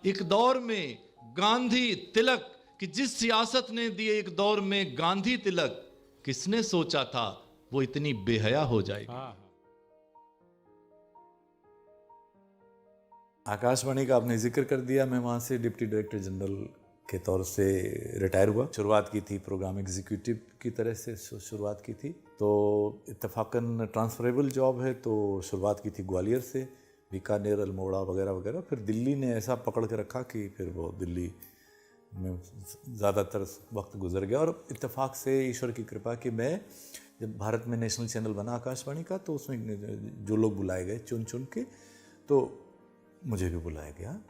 एक दौर में गांधी तिलक कि जिस सियासत ने दिए, एक दौर में गांधी तिलक, किसने सोचा था वो इतनी बेहया हो जाएगी। आकाशवाणी का आपने जिक्र कर दिया। मैं वहाँ से डिप्टी डायरेक्टर जनरल के तौर से रिटायर हुआ। शुरुआत की थी प्रोग्राम एग्जीक्यूटिव की तरह से शुरुआत की थी। तो इत्तेफाकन ट्रांसफरेबल जॉब है, तो शुरुआत की थी ग्वालियर से, बीकानेर, अल्मोड़ा वगैरह वगैरह। फिर दिल्ली ने ऐसा पकड़ के रखा कि फिर वो दिल्ली में ज़्यादातर वक्त गुजर गया। और इत्तेफाक से ईश्वर की कृपा कि मैं जब भारत में नेशनल चैनल बना आकाशवाणी का, तो उसमें जो लोग बुलाए गए चुन चुन के, तो मुझे भी बुलाया गया।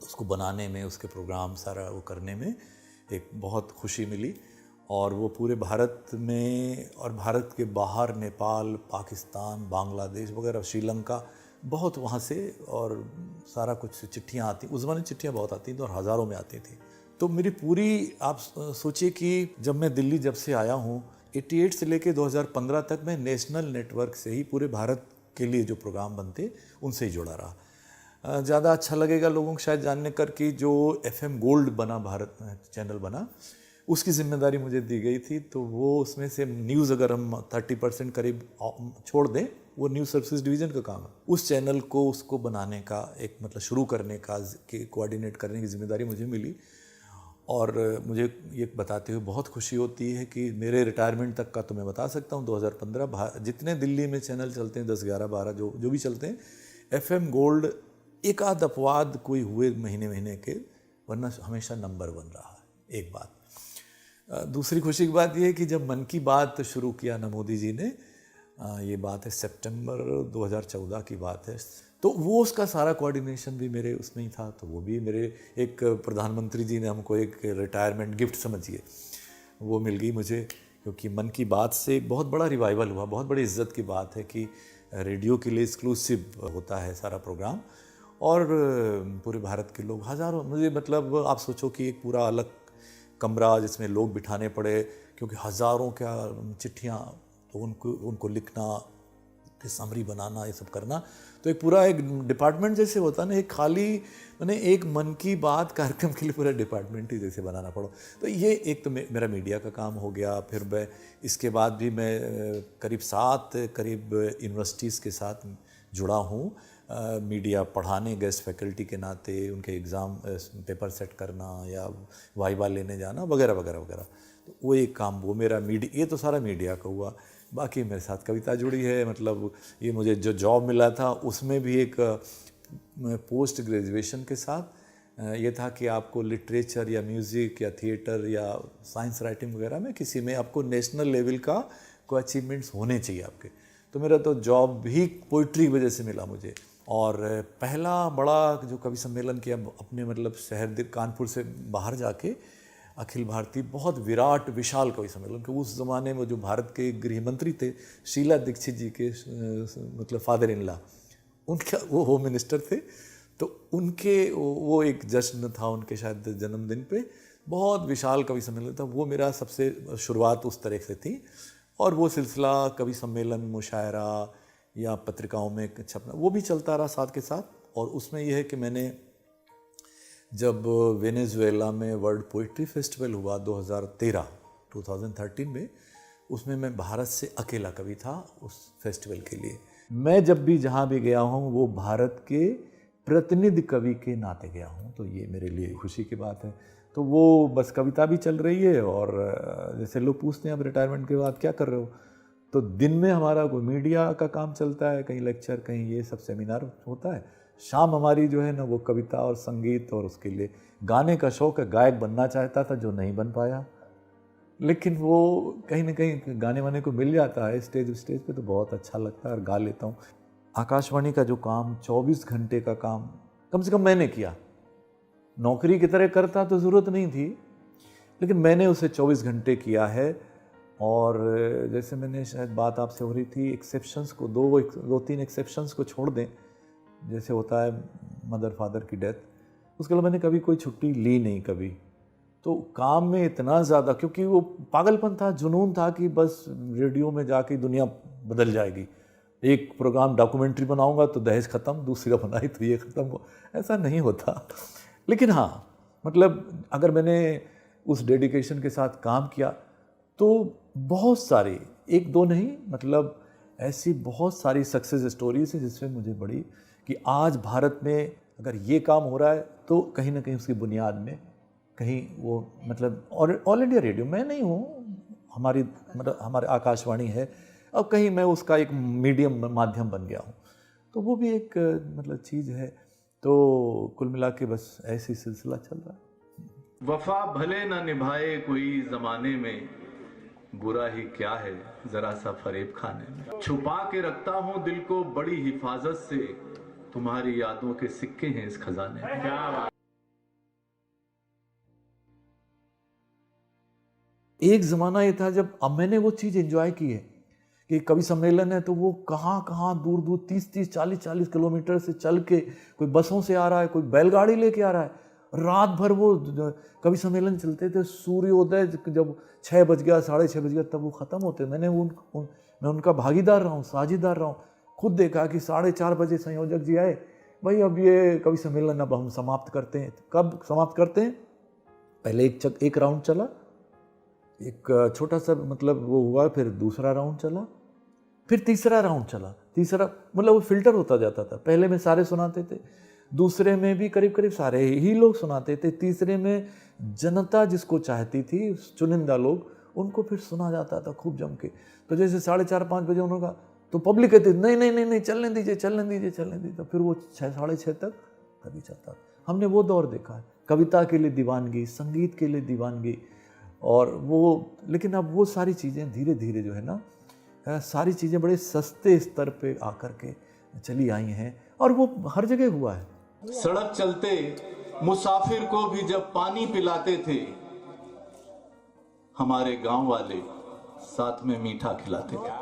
उसको बनाने में, उसके प्रोग्राम सारा वो करने में एक बहुत खुशी मिली। और वो पूरे भारत में और भारत के बाहर नेपाल, पाकिस्तान, बांग्लादेश वगैरह, श्रीलंका, बहुत वहाँ से, और सारा कुछ चिट्ठियाँ आती। उस ज़माने चिट्ठियाँ बहुत आती थी और हज़ारों में आती थी। तो मेरी पूरी, आप सोचिए कि जब मैं दिल्ली जब से आया हूँ 88 से लेके 2015 तक, मैं नेशनल नेटवर्क से ही पूरे भारत के लिए जो प्रोग्राम बनते उनसे ही जुड़ा रहा। ज़्यादा अच्छा लगेगा लोगों को शायद जानने कर कि जो FM गोल्ड बना, भारत चैनल बना, उसकी जिम्मेदारी मुझे दी गई थी। तो वो उसमें से न्यूज़ अगर हम 30% करीब छोड़ दें, वो न्यूज़ सर्विसेज डिवीज़न का काम है। उस चैनल को, उसको बनाने का, एक मतलब शुरू करने का, कोऑर्डिनेट करने की जिम्मेदारी मुझे मिली। और मुझे ये बताते हुए बहुत खुशी होती है कि मेरे रिटायरमेंट तक का तो मैं बता सकता हूँ, 2015 जितने दिल्ली में चैनल चलते हैं, 10, 11, 12 जो भी चलते हैं, FM गोल्ड एक आध अपवाद कोई हुए महीने के, वरना हमेशा नंबर 1 रहा है। एक बात। दूसरी खुशी की बात यह है कि जब मन की बात शुरू किया ना मोदी जी ने, ये बात है सितंबर 2014 की बात है, तो वो उसका सारा कोऑर्डिनेशन भी मेरे उसमें ही था। तो वो भी मेरे, एक प्रधानमंत्री जी ने हमको एक रिटायरमेंट गिफ्ट समझिए वो मिल गई मुझे, क्योंकि मन की बात से बहुत बड़ा रिवाइवल हुआ। बहुत बड़ी इज्जत की बात है कि रेडियो के लिए एक्सक्लूसिव होता है सारा प्रोग्राम, और पूरे भारत के लोग हज़ारों, मुझे मतलब आप सोचो कि एक पूरा अलग कमरा जिसमें लोग बिठाने पड़े, क्योंकि हज़ारों क्या चिट्ठियाँ, तो उनको लिखना, समरी बनाना, ये सब करना, तो एक पूरा एक डिपार्टमेंट जैसे होता ना, एक खाली मैंने एक मन की बात कार्यक्रम के लिए पूरा डिपार्टमेंट ही जैसे बनाना पड़ो। तो ये एक तो मेरा मीडिया का काम हो गया। फिर मैं इसके बाद भी मैं करीब 7 यूनिवर्सिटीज़ के साथ जुड़ा हूँ, मीडिया पढ़ाने, गेस्ट फैकल्टी के नाते, उनके एग्ज़ाम पेपर सेट करना या वाइवा लेने जाना वगैरह वगैरह वगैरह। तो वो एक काम, वो मेरा मीडिया, ये तो सारा मीडिया का हुआ। बाकी मेरे साथ कविता जुड़ी है, मतलब ये मुझे जो जॉब मिला था उसमें भी एक पोस्ट ग्रेजुएशन के साथ ये था कि आपको लिटरेचर या म्यूज़िक या थिएटर या साइंस राइटिंग वगैरह में किसी में आपको नेशनल लेवल का कोई अचीवमेंट्स होने चाहिए आपके। तो मेरा तो जॉब भी पोइट्री की वजह से मिला मुझे। और पहला बड़ा जो कवि सम्मेलन किया अपने मतलब शहर कानपुर से बाहर जाके, अखिल भारतीय बहुत विराट विशाल कवि सम्मेलन, कि उस ज़माने में जो भारत के गृह मंत्री थे शीला दीक्षित जी के मतलब फादर इन लॉ, उनका वो होम मिनिस्टर थे, तो उनके वो एक जश्न था उनके शायद जन्मदिन पे, बहुत विशाल कवि सम्मेलन था। वो मेरा सबसे शुरुआत उस तरह से थी। और वो सिलसिला कवि सम्मेलन, मुशायरा या पत्रिकाओं में छपना, वो भी चलता रहा साथ के साथ। और उसमें यह है कि मैंने जब वेनेजुएला में वर्ल्ड पोइट्री फेस्टिवल हुआ 2013 में, उसमें मैं भारत से अकेला कवि था उस फेस्टिवल के लिए। मैं जब भी जहाँ भी गया हूँ वो भारत के प्रतिनिधि कवि के नाते गया हूँ, तो ये मेरे लिए खुशी की बात है। तो वो बस कविता भी चल रही है, और जैसे लोग पूछते हैं अब रिटायरमेंट के बाद क्या कर रहे हो, तो दिन में हमारा कोई मीडिया का काम चलता है, कहीं लेक्चर, कहीं ये सब सेमिनार होता है। शाम हमारी जो है ना वो कविता और संगीत, और उसके लिए गाने का शौक है। गायक बनना चाहता था जो नहीं बन पाया, लेकिन वो कहीं ना कहीं गाने वाने को मिल जाता है स्टेज पे, तो बहुत अच्छा लगता है और गा लेता हूँ। आकाशवाणी का जो काम 24 घंटे का काम कम से कम मैंने किया, नौकरी की तरह करता तो ज़रूरत नहीं थी, लेकिन मैंने उसे 24 घंटे किया है। और जैसे मैंने शायद बात आपसे हो रही थी एक्सेप्शंस को, 2-3 एक्सेप्शंस को छोड़ दें, जैसे होता है मदर फादर की डेथ, उसके अलावा मैंने कभी कोई छुट्टी ली नहीं कभी। तो काम में इतना ज़्यादा, क्योंकि वो पागलपन था, जुनून था कि बस रेडियो में जाके दुनिया बदल जाएगी, एक प्रोग्राम डॉक्यूमेंट्री बनाऊंगा तो दहेज ख़त्म, दूसरा बनाई तो ये ख़त्म हो, ऐसा नहीं होता। लेकिन हाँ, मतलब अगर मैंने उस डेडिकेशन के साथ काम किया तो बहुत सारी, एक दो नहीं, मतलब ऐसी बहुत सारी सक्सेस स्टोरीज हैं जिसमें मुझे बड़ी कि आज भारत में अगर ये काम हो रहा है तो कहीं ना कहीं उसकी बुनियाद में कहीं वो, मतलब और ऑल इंडिया रेडियो मैं नहीं हूँ, हमारी मतलब हमारे आकाशवाणी है, अब कहीं मैं उसका एक मीडियम माध्यम बन गया हूँ, तो वो भी एक मतलब चीज़ है। तो कुल मिला के बस ऐसी सिलसिला चल रहा है। वफा भले न निभाए कोई जमाने में, बुरा ही क्या है जरा सा फरेब खाने में। छुपा के रखता हूँ दिल को बड़ी हिफाजत से, तुम्हारी यादों के सिक्के हैं इस खजाने में। क्या बात। एक ज़माना ये था जब, अब मैंने वो चीज़ एंजॉय की है कि कवि सम्मेलन है तो वो कहाँ कहाँ दूर दूर 30-30 40-40 किलोमीटर से चल के, कोई बसों से आ रहा है, कोई बैलगाड़ी लेके आ रहा है, रात भर वो कवि सम्मेलन चलते थे। सूर्योदय जब 6 बज गया, 6:30 बज गया, तब वो ख़त्म होते। मैं उनका भागीदार रहा हूँ, साझीदार रहा हूँ, खुद देखा कि 4:30 बजे संयोजक जी आए, भाई अब ये कवि सम्मेलन अब हम समाप्त करते हैं। कब समाप्त करते हैं? पहले एक राउंड चला, एक छोटा सा मतलब वो हुआ, फिर दूसरा राउंड चला, फिर तीसरा राउंड चला। तीसरा मतलब वो फिल्टर होता जाता था, पहले में सारे सुनाते थे, दूसरे में भी करीब करीब सारे ही लोग सुनाते थे, तीसरे में जनता जिसको चाहती थी, चुनिंदा लोग, उनको फिर सुना जाता था खूब जम के। तो जैसे 4:30-5 बजे उन्होंने कहा तो पब्लिक कहती नहीं नहीं नहीं नहीं चलने दीजिए चलने दीजिए चलने दीजिए, तो फिर वो 6-6:30 तक कभी चलता। हमने वो दौर देखा है, कविता के लिए दीवानगी, संगीत के लिए दीवानगी, और वो, लेकिन अब वो सारी चीज़ें धीरे धीरे जो है ना, सारी चीज़ें बड़े सस्ते स्तर पे आकर के चली आई हैं, और वो हर जगह हुआ है। सड़क चलते मुसाफिर को भी जब पानी पिलाते थे, हमारे गांव वाले साथ में मीठा खिलाते थे।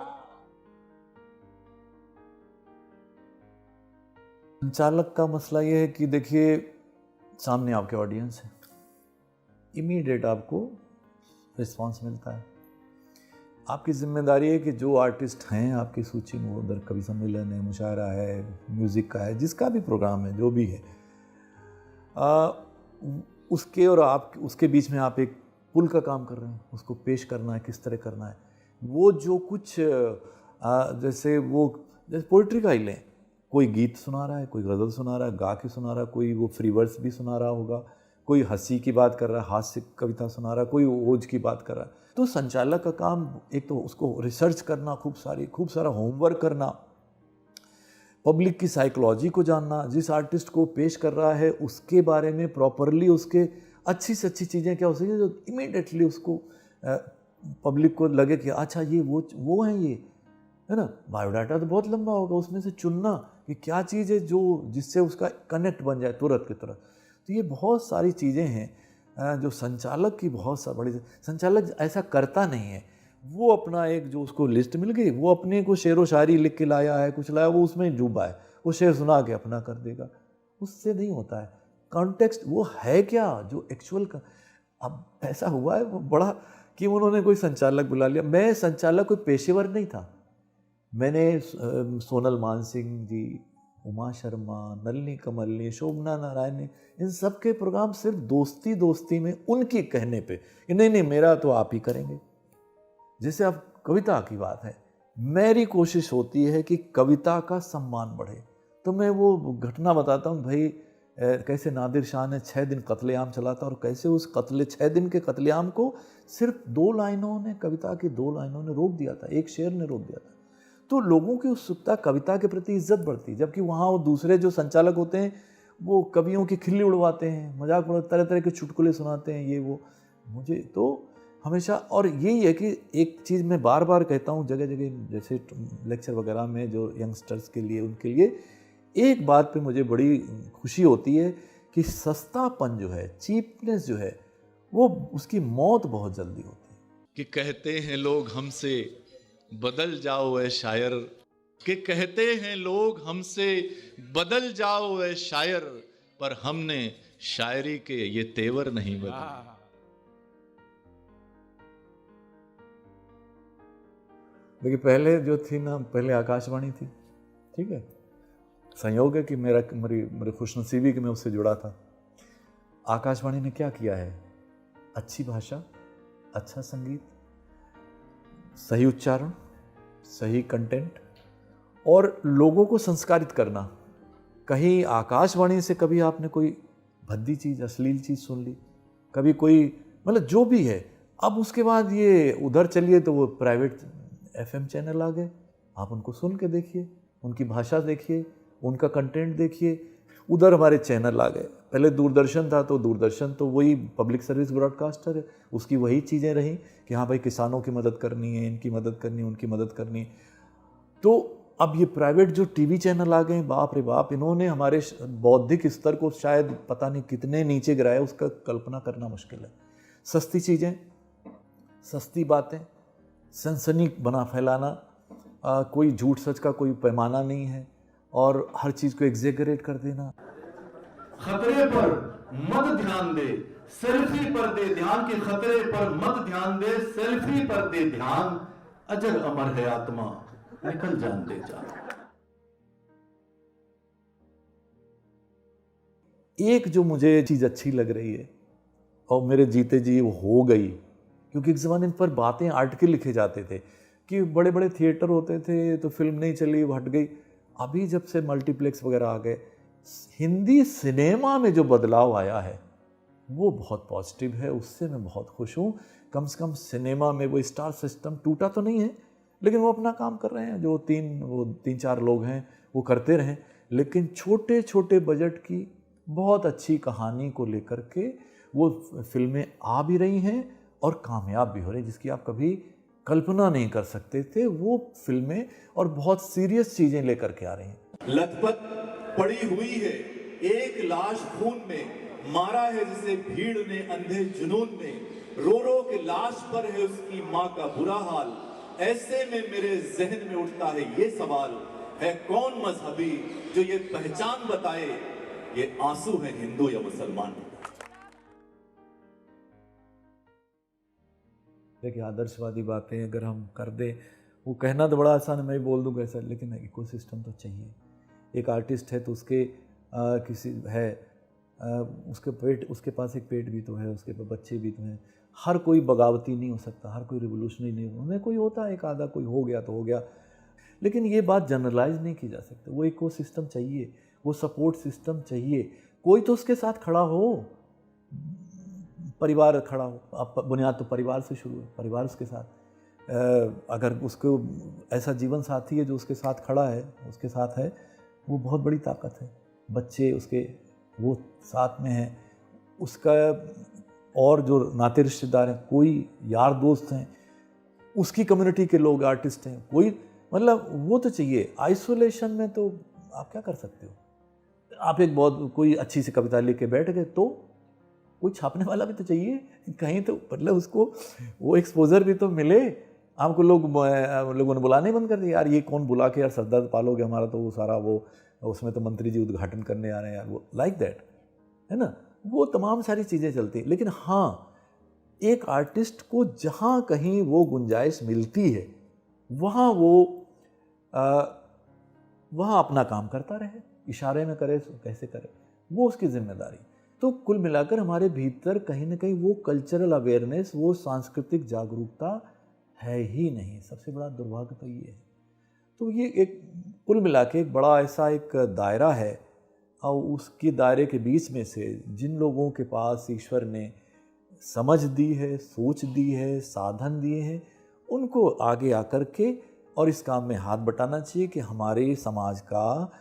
संचालक का मसला ये है कि देखिए, सामने आपके ऑडियंस है, इमीडिएट आपको रिस्पांस मिलता है। आपकी जिम्मेदारी है कि जो आर्टिस्ट हैं आपकी सूची में, उधर कवि सम्मेलन है, मुशायरा है, म्यूज़िक का है, जिसका भी प्रोग्राम है, जो भी है, उसके और आप उसके बीच में आप एक पुल का काम कर रहे हैं, उसको पेश करना है, किस तरह करना है। वो जो कुछ जैसे पोइट्री का ही लें, कोई गीत सुना रहा है, कोई गज़ल सुना रहा है, गा के सुना रहा है, कोई वो फ्री वर्स भी सुना रहा होगा, कोई हंसी की बात कर रहा है, हास्य कविता सुना रहा है, कोई ओज की बात कर रहा है। तो संचालक का काम एक तो उसको रिसर्च करना, खूब सारा होमवर्क करना, पब्लिक की साइकोलॉजी को जानना, जिस आर्टिस्ट को पेश कर रहा है उसके बारे में प्रॉपरली, उसके अच्छी से अच्छी चीज़ें क्या हो सके जो इमीडिएटली उसको पब्लिक को लगे कि अच्छा ये वो हैं, ये है ना। बायोडाटा तो बहुत लंबा होगा, उसमें से चुनना कि क्या चीज़ है जो जिससे उसका कनेक्ट बन जाए तुरंत की तुरंत। तो ये बहुत सारी चीज़ें हैं जो संचालक की बहुत सा बड़ी, संचालक ऐसा करता नहीं है। वो अपना एक जो उसको लिस्ट मिल गई, वो अपने को शेर व शायरी लिख के लाया है, कुछ लाया, वो उसमें डूबा है, वो शेर सुना के अपना कर देगा, उससे नहीं होता है। कॉन्टेक्स्ट वो है क्या जो एक्चुअल का। अब ऐसा हुआ है वो बड़ा कि उन्होंने कोई संचालक बुला लिया। मैं संचालक कोई पेशेवर नहीं था। मैंने सोनल मानसिंह जी, उमा शर्मा, नलिनी कमलनी, शोभना नारायण, इन सब के प्रोग्राम सिर्फ दोस्ती में उनके कहने पे कि नहीं नहीं मेरा तो आप ही करेंगे। जैसे अब कविता की बात है, मेरी कोशिश होती है कि कविता का सम्मान बढ़े। तो मैं वो घटना बताता हूँ भाई, कैसे नादिर शाह ने 6 दिन कत्लेआम चला था, और कैसे उस 6 दिन के कत्लेआम को सिर्फ 2 लाइनों ने, कविता की 2 लाइनों ने रोक दिया था, एक शेर ने रोक दिया था। तो लोगों की उत्सुकता, कविता के प्रति इज्जत बढ़ती, जबकि वहाँ वो दूसरे जो संचालक होते हैं वो कवियों की खिल्ली उड़वाते हैं, मजाक उड़ा, तरह तरह के चुटकुले सुनाते हैं, ये वो। मुझे तो हमेशा, और यही है कि एक चीज़ मैं बार बार कहता हूँ जगह जगह, जैसे लेक्चर वगैरह में जो यंगस्टर्स के लिए, उनके लिए एक बात पे मुझे बड़ी खुशी होती है कि सस्तापन जो है, चीपनेस जो है, वो उसकी मौत बहुत जल्दी होती है। कि कहते हैं लोग हमसे बदल जाओ ए शायर, कि कहते हैं लोग हमसे बदल जाओ ए शायर, पर हमने शायरी के ये तेवर नहीं बदले। देखिए पहले जो थी ना, पहले आकाशवाणी थी, ठीक है। संयोग है कि मेरी खुशनसीबी कि मैं उससे जुड़ा था। आकाशवाणी ने क्या किया है, अच्छी भाषा, अच्छा संगीत, सही उच्चारण, सही कंटेंट और लोगों को संस्कारित करना। कहीं आकाशवाणी से कभी आपने कोई भद्दी चीज़, अश्लील चीज़ सुन ली, कभी कोई मतलब जो भी है। अब उसके बाद ये उधर चलिए तो वो प्राइवेट FM चैनल आ गए, आप उनको सुन के देखिए, उनकी भाषा देखिए, उनका कंटेंट देखिए। उधर हमारे चैनल आ गए, पहले दूरदर्शन था तो दूरदर्शन तो वही पब्लिक सर्विस ब्रॉडकास्टर है, उसकी वही चीज़ें रहीं कि हाँ भाई किसानों की मदद करनी है, इनकी मदद करनी है, उनकी मदद करनी है। तो अब ये प्राइवेट जो टीवी चैनल आ गए, बाप रे बाप, इन्होंने हमारे बौद्धिक स्तर को शायद पता नहीं कितने नीचे गिराया, उसका कल्पना करना मुश्किल है। सस्ती चीज़ें, सस्ती बातें, सनसनी बना फैलाना, कोई झूठ सच का कोई पैमाना नहीं है और हर चीज़ को एग्जेगरेट कर देना। खतरे पर मत ध्यान दे, सेल्फी पर दे ध्यान, के खतरे पर मत ध्यान दे, सेल्फी पर दे ध्यान, अजर अमर है आत्मा, निकल जान दे जान। एक जो मुझे चीज़ अच्छी लग रही है और मेरे जीते जी वो हो गई, क्योंकि एक ज़माने पर बातें आर्टिकल लिखे जाते थे कि बड़े बड़े थिएटर होते थे तो फिल्म नहीं चली, वो हट गई। अभी जब से मल्टीप्लेक्स वगैरह आ गए, हिंदी सिनेमा में जो बदलाव आया है वो बहुत पॉजिटिव है, उससे मैं बहुत खुश हूँ। कम से कम सिनेमा में वो स्टार सिस्टम टूटा तो नहीं है, लेकिन वो अपना काम कर रहे हैं। जो तीन चार लोग हैं वो करते रहें, लेकिन छोटे छोटे बजट की बहुत अच्छी कहानी को लेकर के वो फिल्में आ भी रही हैं और कामयाब भी हो रही, जिसकी आप कभी कल्पना नहीं कर सकते थे। वो फिल्में और बहुत सीरियस चीज़ें लेकर के आ रही हैं। लथपथ पड़ी हुई है, एक लाश खून में, मारा है जिसे भीड़ ने अंधे जुनून में, रो रो के लाश पर है उसकी माँ का बुरा हाल। ऐसे में मेरे जहन में उठता है ये सवाल, है कौन मजहबी जो ये पहचान बताए, ये आंसू है हिंदू या मुसलमान। देखिए आदर्शवादी बातें अगर हम कर दें, वो कहना तो बड़ा आसान है, मैं बोल दूँगा ऐसा, लेकिन इकोसिस्टम तो चाहिए। एक आर्टिस्ट है तो उसके उसके पास एक पेट भी तो है, उसके पास बच्चे भी तो हैं। हर कोई बगावती नहीं हो सकता, हर कोई रिवोल्यूशनरी नहीं हो, उन्हें कोई होता है एक आधा, कोई हो गया तो हो गया, लेकिन ये बात जनरलाइज नहीं की जा सकती। वो इकोसिस्टम चाहिए, वो सपोर्ट सिस्टम चाहिए, कोई तो उसके साथ खड़ा हो, परिवार खड़ा हो। आप बुनियाद तो परिवार से शुरू है, परिवार उसके साथ, अगर उसको ऐसा जीवन साथी है जो उसके साथ खड़ा है, उसके साथ है, वो बहुत बड़ी ताकत है। बच्चे उसके वो साथ में हैं, उसका और जो नाते रिश्तेदार हैं, कोई यार दोस्त हैं, उसकी कम्युनिटी के लोग आर्टिस्ट हैं, कोई मतलब वो तो चाहिए। आइसोलेशन में तो आप क्या कर सकते हो? आप एक बहुत कोई अच्छी सी कविता लिख के बैठ गए तो कोई छापने वाला भी तो चाहिए कहीं, तो मतलब उसको वो एक्सपोजर भी तो मिले। आपको लोगों ने बुलाने ही बंद कर दिया, यार ये कौन बुला के यार सरदर्द पालोगे हमारा, तो वो सारा वो उसमें तो मंत्री जी उद्घाटन करने आ रहे हैं यार, वो लाइक दैट है ना। वो तमाम सारी चीज़ें चलती हैं, लेकिन हाँ एक आर्टिस्ट को जहाँ कहीं वो गुंजाइश मिलती है वहाँ वो वहाँ अपना काम करता रहे, इशारे में करे कैसे करे, वो उसकी जिम्मेदारी। तो कुल मिलाकर हमारे भीतर कहीं ना कहीं वो कल्चरल अवेयरनेस, वो सांस्कृतिक जागरूकता है ही नहीं। सबसे बड़ा दुर्भाग्य तो ये है। तो ये एक कुल मिला के एक बड़ा ऐसा एक दायरा है, और उसके दायरे के बीच में से जिन लोगों के पास ईश्वर ने समझ दी है, सोच दी है, साधन दिए हैं, उनको आगे आकर के और इस काम में हाथ बटाना चाहिए कि हमारे समाज का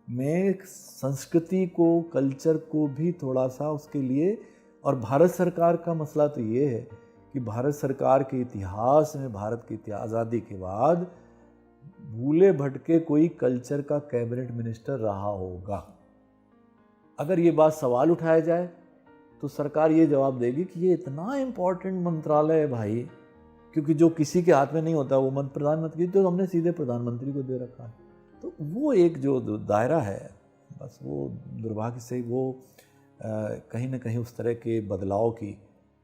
में संस्कृति को, कल्चर को भी थोड़ा सा उसके लिए। और भारत सरकार का मसला तो ये है कि भारत सरकार के इतिहास में, भारत की आज़ादी के बाद भूले भटके कोई कल्चर का कैबिनेट मिनिस्टर रहा होगा। अगर ये बात सवाल उठाया जाए तो सरकार ये जवाब देगी कि ये इतना इम्पोर्टेंट मंत्रालय है भाई, क्योंकि जो किसी के हाथ में नहीं होता वो प्रधानमंत्री, तो हमने सीधे प्रधानमंत्री को दे रखा है। तो वो एक जो दायरा है, बस वो दुर्भाग्य से वो कहीं ना कहीं उस तरह के बदलाव की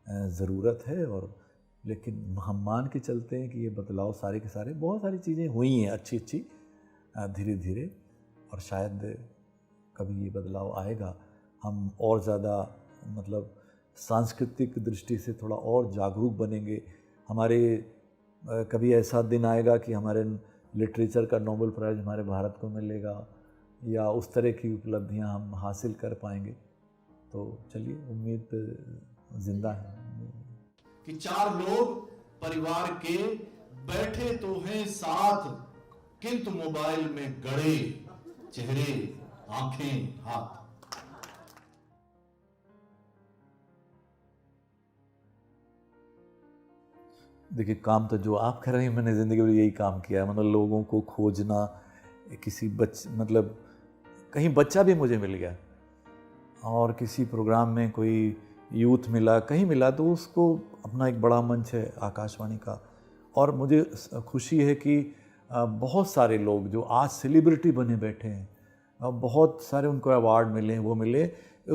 ज़रूरत है। और लेकिन हम मान के चलते हैं कि ये बदलाव सारे के सारे, बहुत सारी चीज़ें हुई हैं अच्छी अच्छी धीरे धीरे, और शायद कभी ये बदलाव आएगा, हम और ज़्यादा मतलब सांस्कृतिक दृष्टि से थोड़ा और जागरूक बनेंगे। हमारे कभी ऐसा दिन आएगा कि हमारे लिटरेचर का नोबेल प्राइज़ हमारे भारत को मिलेगा, या उस तरह की उपलब्धियां हम हासिल कर पाएंगे। तो चलिए, उम्मीद जिंदा है कि 4 लोग परिवार के बैठे तो हैं साथ, किंतु मोबाइल में गड़े चेहरे, आंखें, हाथ। देखिए, काम तो जो आप कर रहे हैं, मैंने ज़िंदगी में यही काम किया है, मतलब लोगों को खोजना। किसी मतलब कहीं बच्चा भी मुझे मिल गया और किसी प्रोग्राम में कोई यूथ मिला, कहीं मिला, तो उसको अपना एक बड़ा मंच है आकाशवाणी का। और मुझे खुशी है कि बहुत सारे लोग जो आज सेलिब्रिटी बने बैठे हैं, बहुत सारे उनको अवार्ड मिले, वो मिले,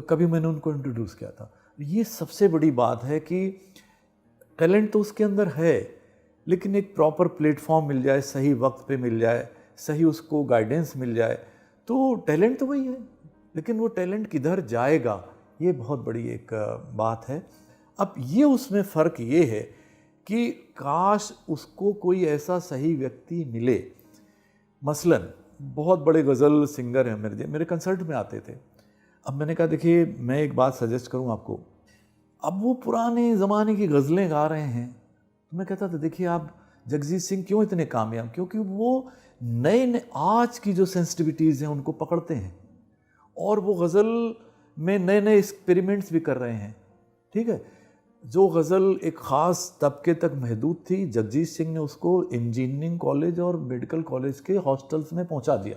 कभी मैंने उनको इंट्रोड्यूस किया था। ये सबसे बड़ी बात है कि टैलेंट तो उसके अंदर है, लेकिन एक प्रॉपर प्लेटफॉर्म मिल जाए, सही वक्त पे मिल जाए, सही उसको गाइडेंस मिल जाए, तो टैलेंट तो वही है, लेकिन वो टैलेंट किधर जाएगा, ये बहुत बड़ी एक बात है। अब ये उसमें फ़र्क ये है कि काश उसको कोई ऐसा सही व्यक्ति मिले। मसलन बहुत बड़े गज़ल सिंगर हैं, मेरे कंसर्ट में आते थे। अब मैंने कहा, देखिए मैं एक बात सजेस्ट करूं आपको, अब वो पुराने ज़माने की गज़लें गा रहे हैं, तो मैं कहता था देखिए आप जगजीत सिंह क्यों इतने कामयाब, क्योंकि वो नए आज की जो सेंसिटिविटीज़ हैं उनको पकड़ते हैं, और वो गज़ल में नए नए एक्सपेरिमेंट्स भी कर रहे हैं। ठीक है, जो गज़ल एक ख़ास तबके तक महदूद थी, जगजीत सिंह ने उसको इंजीनियरिंग कॉलेज और मेडिकल कॉलेज के हॉस्टल्स में पहुंचा दिया।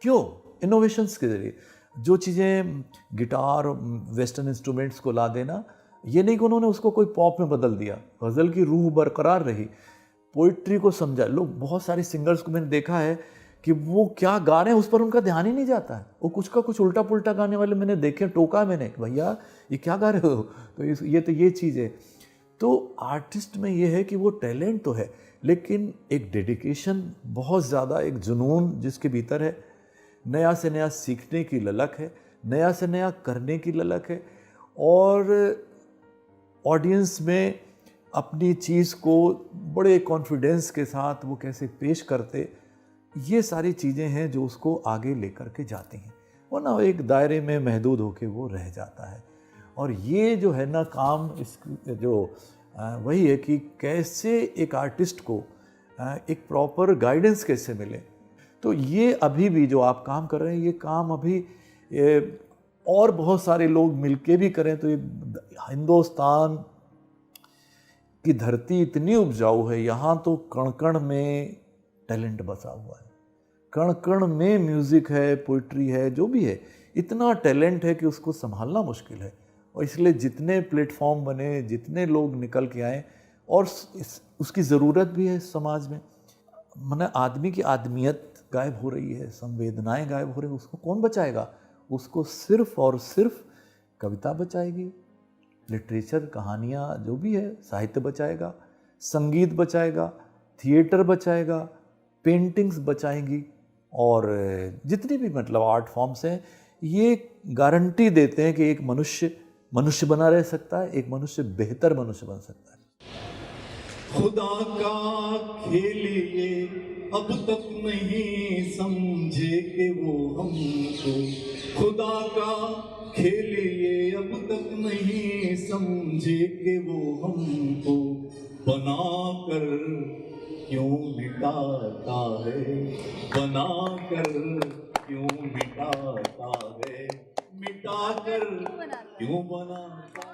क्यों? इनोवेशंस के ज़रिए। जो चीज़ें गिटार, वेस्टर्न इंस्ट्रूमेंट्स को ला देना, ये नहीं कि उन्होंने उसको कोई पॉप में बदल दिया, गज़ल की रूह बरकरार रही, पोइट्री को समझा। लोग, बहुत सारे सिंगर्स को मैंने देखा है कि वो क्या गा रहे हैं उस पर उनका ध्यान ही नहीं जाता है, वो कुछ का कुछ उल्टा पुल्टा गाने वाले मैंने देखे, टोका मैंने, भैया ये क्या गा रहे हो, तो ये चीज़ है। तो आर्टिस्ट में ये है कि वो टैलेंट तो है, लेकिन एक डेडिकेशन बहुत ज़्यादा, एक जुनून जिसके भीतर है, नया से नया सीखने की ललक है, नया से नया करने की ललक है, और ऑडियंस में अपनी चीज़ को बड़े कॉन्फिडेंस के साथ वो कैसे पेश करते, ये सारी चीज़ें हैं जो उसको आगे लेकर के जाती हैं, वरना एक दायरे में महदूद होके वो रह जाता है। और ये जो है ना काम, इस जो वही है कि कैसे एक आर्टिस्ट को एक प्रॉपर गाइडेंस कैसे मिले। तो ये अभी भी जो आप काम कर रहे हैं, ये काम अभी और बहुत सारे लोग मिलके भी करें तो ये हिंदुस्तान की धरती इतनी उपजाऊ है, यहाँ तो कण कण में टैलेंट बसा हुआ है, कण कण में म्यूज़िक है, पोइट्री है, जो भी है, इतना टैलेंट है कि उसको संभालना मुश्किल है। और इसलिए जितने प्लेटफॉर्म बने, जितने लोग निकल के आए, और उसकी ज़रूरत भी है समाज में। माने आदमी की आदमियत गायब हो रही है, संवेदनाएं गायब हो रही है, उसको कौन बचाएगा? उसको सिर्फ और सिर्फ कविता बचाएगी, लिटरेचर, कहानियाँ, जो भी है, साहित्य बचाएगा, संगीत बचाएगा, थिएटर बचाएगा, पेंटिंग्स बचाएंगी, और जितनी भी मतलब आर्ट फॉर्म्स हैं, ये गारंटी देते हैं कि एक मनुष्य बना रह सकता है, एक मनुष्य बेहतर मनुष्य बन सकता है। खुदा का खेल ये अब तक नहीं समझे कि वो हमको, खुदा का खेल ये अब तक नहीं समझे कि वो हमको बना कर क्यों मिटाता है, बना कर क्यों मिटाता है, मिटा कर क्यों बनाता